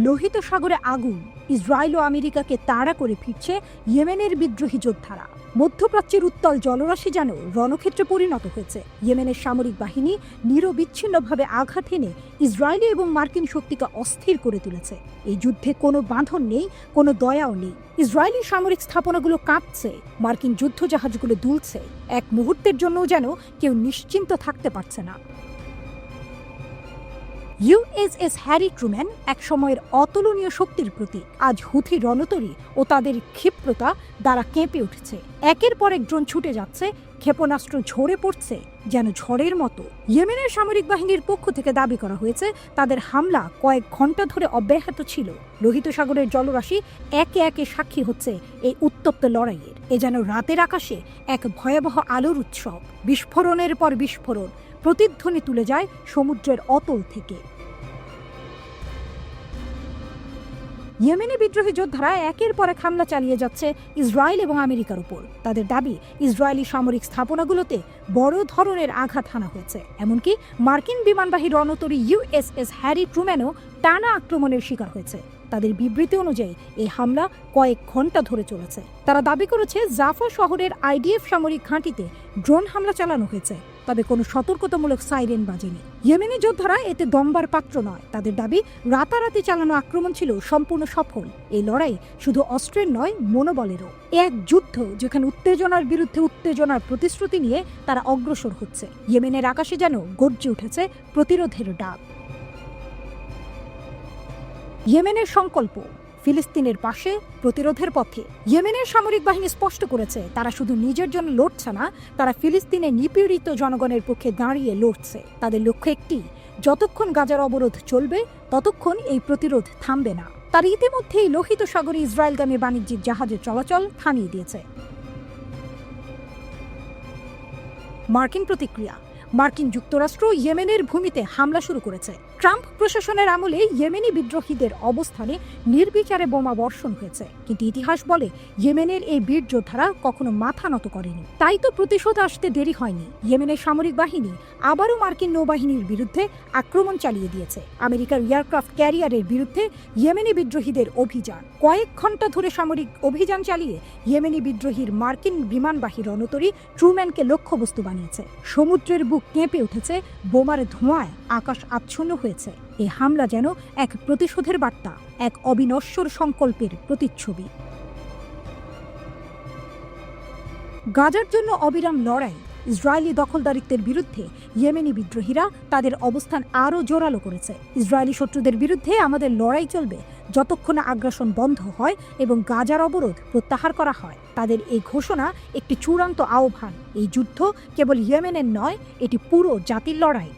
লোহিত সাগরে আগুন, ইসরায়েল ও আমেরিকাকে তাড়া করে ফিরছে ইয়েমেনের বিদ্রোহী যোদ্ধারা। মধ্যপ্রাচ্যের উত্তাল জলরাশি যেন রণক্ষেত্রে পরিণত হয়েছে। ইয়েমেনের সামরিক বাহিনী নিরবিচ্ছিন্নভাবে আঘাত এনে ইসরায়েলি এবং মার্কিন শক্তিকে অস্থির করে তুলেছে। এই যুদ্ধে কোনো বাঁধন নেই, কোনো দয়াও নেই। ইসরায়েলি সামরিক স্থাপনাগুলো কাঁপছে, মার্কিন যুদ্ধজাহাজগুলো দুলছে। এক মুহূর্তের জন্যও যেন কেউ নিশ্চিন্ত থাকতে পারছে না। ইউএসএস হ্যারি ট্রুম্যান এক সময়ের অতুলনীয় শক্তির প্রতীক। আজ হুথি রণতরী ও তাদের ক্ষিপ্রতা দ্বারা কেঁপে উঠেছে। একের পর এক ড্রোন ছুটে যাচ্ছে, ক্ষেপণাস্ত্র ঝরে পড়ছে যেন ঝড়ের মতো। ইয়েমেনের সামরিক বাহিনীর পক্ষ থেকে দাবি করা হয়েছে তাদের হামলা কয়েক ঘন্টা ধরে অব্যাহত ছিল। লোহিত সাগরের জলরাশি একে একে সাক্ষী হচ্ছে এই উত্তপ্ত লড়াইয়ের। এ যেন রাতের আকাশে এক ভয়াবহ আলোর উৎসব। বিস্ফোরণের পর বিস্ফোরণ প্রতিধ্বনি তুলে যায় সমুদ্রের অতল থেকে। ইয়েমেনি বিদ্রোহী যোদ্ধারা একের পর এক হামলা চালিয়ে যাচ্ছে ইসরায়েল এবং আমেরিকার উপর। তাদের দাবি, ইসরায়েলি সামরিক স্থাপনাগুলোতে বড় ধরনের আঘাত হানা হয়েছে। এমনকি মার্কিন বিমানবাহী রণতরী ইউএসএস হ্যারি ট্রুম্যানও টানা আক্রমণের শিকার হয়েছে। তাদের বিবৃতি অনুযায়ী এই হামলা কয়েক ঘন্টা ধরে চলেছে। তারা দাবি করেছে জাফা শহরের আইডিএফ সামরিক ঘাঁটিতে ড্রোন হামলা চালানো হয়েছে, তবে কোনো সতর্কতামূলক সাইরেন বাজেনি। ইয়েমেনি যোদ্ধারা এতে দমবার পাত্র নয়। তাদের দাবি, রাতারাতি চালানো আক্রমণ ছিল সম্পূর্ণ সফল। এই লড়াই শুধু অস্ত্রের নয়, মনোবলেরও। এক যুদ্ধ যেখানে উত্তেজনার বিরুদ্ধে উত্তেজনার প্রতিশ্রুতি নিয়ে তারা অগ্রসর হচ্ছে। ইয়েমেনের আকাশে যেন গর্জে উঠেছে প্রতিরোধের ডাক। ইয়েমেনের সংকল্প, ফিলিস্তিনের পাশে, প্রতিরোধের পথে। ইয়েমেনের সামরিক বাহিনী স্পষ্ট করেছে তারা শুধু নিজের জন্য লড়ছে না, তারা ফিলিস্তিনে নিপীড়িত জনগণের পক্ষে দাঁড়িয়ে লড়ছে। তাদের লক্ষ্য একটি, যতক্ষণ গাজার অবরোধ চলবে ততক্ষণ এই প্রতিরোধ থামবে না। তার ইতিমধ্যেই লোহিত সাগরে ইসরায়েলগামী বাণিজ্যিক জাহাজের চলাচল থামিয়ে দিয়েছে। মার্কিন প্রতিক্রিয়া, মার্কিন যুক্তরাষ্ট্র ইয়েমেনের ভূমিতে হামলা শুরু করেছে। ট্রাম্প প্রশাসনের আমলে ইয়েমেনি বিদ্রোহীদের অবস্থানে নির্বিচারে বোমা বর্ষণ হয়েছে। কিন্তু ইতিহাস বলে ইয়েমেনের এই বীর যোদ্ধারা কখনো মাথা নত করেনি। তাই তো প্রতিশোধ আসতে দেরি হয়নি। ইয়েমেনের সামরিক বাহিনী আবারও মার্কিন নৌবাহিনীর বিরুদ্ধে আক্রমণ চালিয়ে দিয়েছে। আমেরিকার এয়ারক্রাফট ক্যারিয়ারের বিরুদ্ধে ইয়েমেনি বিদ্রোহীদের অভিযান। কয়েক ঘন্টা ধরে সামরিক অভিযান চালিয়ে ইয়েমেনি বিদ্রোহীর মার্কিন বিমানবাহী রণতরী ট্রুম্যানকে লক্ষ্যবস্তু বানিয়েছে। সমুদ্রের বুক কেঁপে উঠেছে, বোমার ধোঁয়ায় আকাশ আচ্ছন্ন হয়েছে। এই হামলা যেন এক প্রতিশোধের বার্তা, এক অবিনশ্বর সংকল্পের প্রতিচ্ছবি। গাজার জন্য অবিরাম লড়াই। ইসরায়েলি দখলদারিত্বের বিরুদ্ধে ইয়েমেনি বিদ্রোহীরা তাদের অবস্থান আরও জোরালো করেছে। ইসরায়েলি শত্রুদের বিরুদ্ধে আমাদের লড়াই চলবে যতক্ষণ আগ্রাসন বন্ধ হয় এবং গাজার অবরোধ প্রত্যাহার করা হয়। তাদের এই ঘোষণা একটি চূড়ান্ত আহ্বান। এই যুদ্ধ কেবল ইয়েমেনের নয়, এটি পুরো জাতির লড়াই।